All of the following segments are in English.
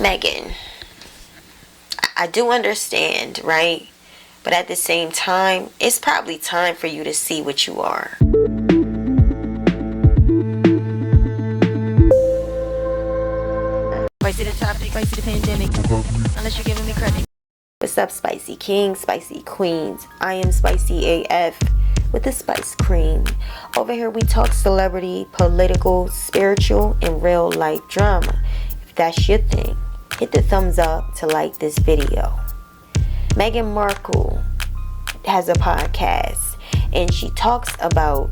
Megan, I do understand, right? But at the same time, it's probably time for you to see what you are. Spicy the topic, spicy the pandemic. Unless you're giving me credit. What's up, spicy kings, spicy queens? I am Spicy AF with the Spice Cream. Over here we talk celebrity, political, spiritual, and real life drama. If that's your thing, hit the thumbs up to like this video. Meghan Markle has a podcast and she talks about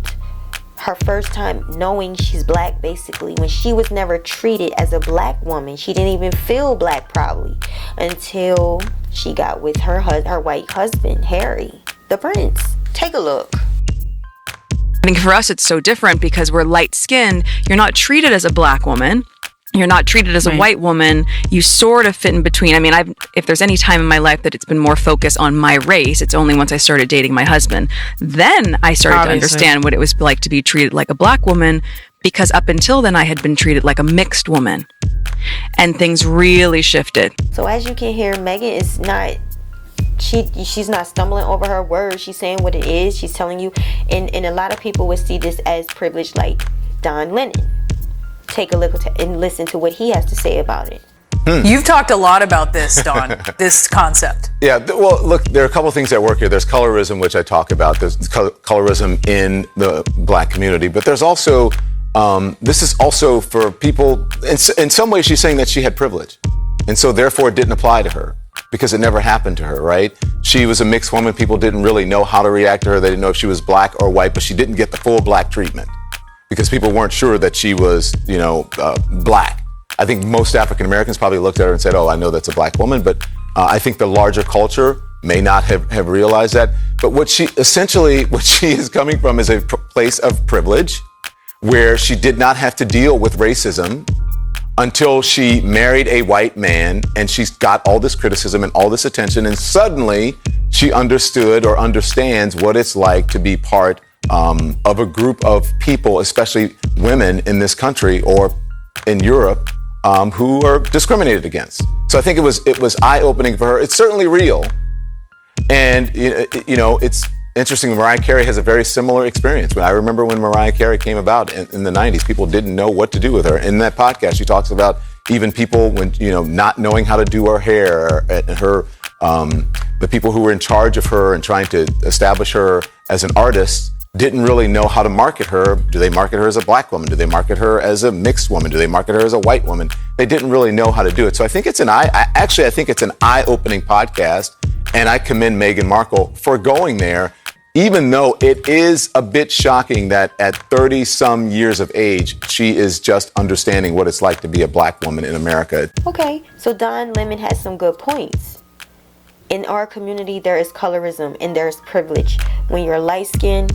her first time knowing she's black, basically, when she was never treated as a black woman. She didn't even feel black probably until she got with her white husband, Harry, the prince. Take a look. I think for us it's so different because we're light skinned. You're not treated as a black woman. You're not treated as a white woman. You sort of fit in between. I mean, if there's any time in my life that it's been more focused on my race, it's only once I started dating my husband. Then I started to understand what it was like to be treated like a black woman, because up until then I had been treated like a mixed woman. And things really shifted. So as you can hear, Meghan is not, she's not stumbling over her words. She's saying what it is. She's telling you, and a lot of people would see this as privilege, like Don Lennon. Take a look and listen to what he has to say about it. You've talked a lot about this, Don, this concept. Yeah, well, look, there are a couple of things at work here. There's colorism, which I talk about. There's colorism in the black community. But there's also, this is also for people, in some ways she's saying that she had privilege. And so therefore it didn't apply to her because it never happened to her, right? She was a mixed woman. People didn't really know how to react to her. They didn't know if she was black or white, but she didn't get the full black treatment, because people weren't sure that she was, black. I think most African Americans probably looked at her and said, oh, I know that's a black woman, but I think the larger culture may not have realized that. But what she is coming from is a place of privilege where she did not have to deal with racism until she married a white man, and she's got all this criticism and all this attention, and suddenly she understood or understands what it's like to be part of a group of people, especially women in this country or in Europe, who are discriminated against. So I think it was eye-opening for her. It's certainly real. And, it's interesting. Mariah Carey has a very similar experience. I remember when Mariah Carey came about in the 90s, people didn't know what to do with her. In that podcast, she talks about even people when, not knowing how to do her hair, and her, the people who were in charge of her and trying to establish her as an artist didn't really know how to market her. Do they market her as a black woman? Do they market her as a mixed woman? Do they market her as a white woman? They didn't really know how to do it. So I think it's an eye-opening podcast, and I commend Meghan Markle for going there, even though it is a bit shocking that at 30-some years of age, she is just understanding what it's like to be a black woman in America. Okay, so Don Lemon has some good points. In our community, there is colorism and there's privilege. When you're light-skinned,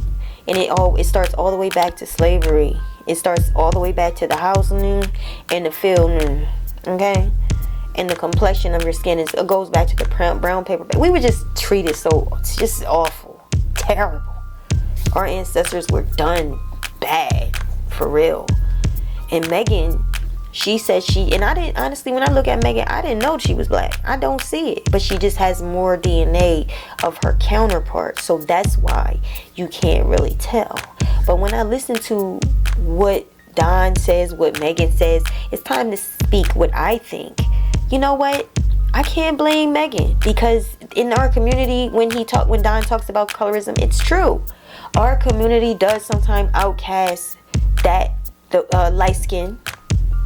and it starts all the way back to slavery. It starts all the way back to the house noon and the field noon, okay? And the complexion of your skin it goes back to the brown paper. We were just treated so, it's just awful, terrible. Our ancestors were done bad, for real. And Meghan, she said and I didn't, honestly, when I look at Meghan, I didn't know she was black. I don't see it. But she just has more DNA of her counterpart. So that's why you can't really tell. But when I listen to what Don says, what Meghan says, it's time to speak what I think. You know what? I can't blame Meghan, because in our community, when Don talks about colorism, it's true. Our community does sometimes outcast the light skin.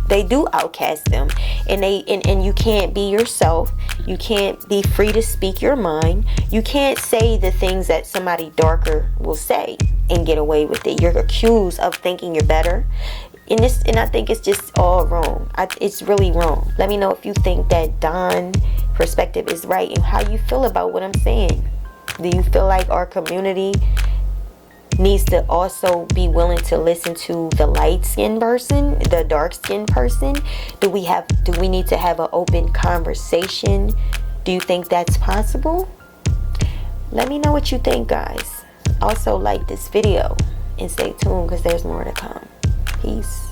They do outcast them, and you can't be yourself. You can't be free to speak your mind. You can't say the things that somebody darker will say and get away with it. You're accused of thinking you're better, and I think it's just all wrong. It's really wrong. Let me know if you think that Don's perspective is right and how you feel about what I'm saying. Do you feel like our community needs to also be willing to listen to the light-skinned person, the dark-skinned person? Do we need to have an open conversation? Do you think that's possible? Let me know what you think, guys. Also, like this video and stay tuned because there's more to come. Peace.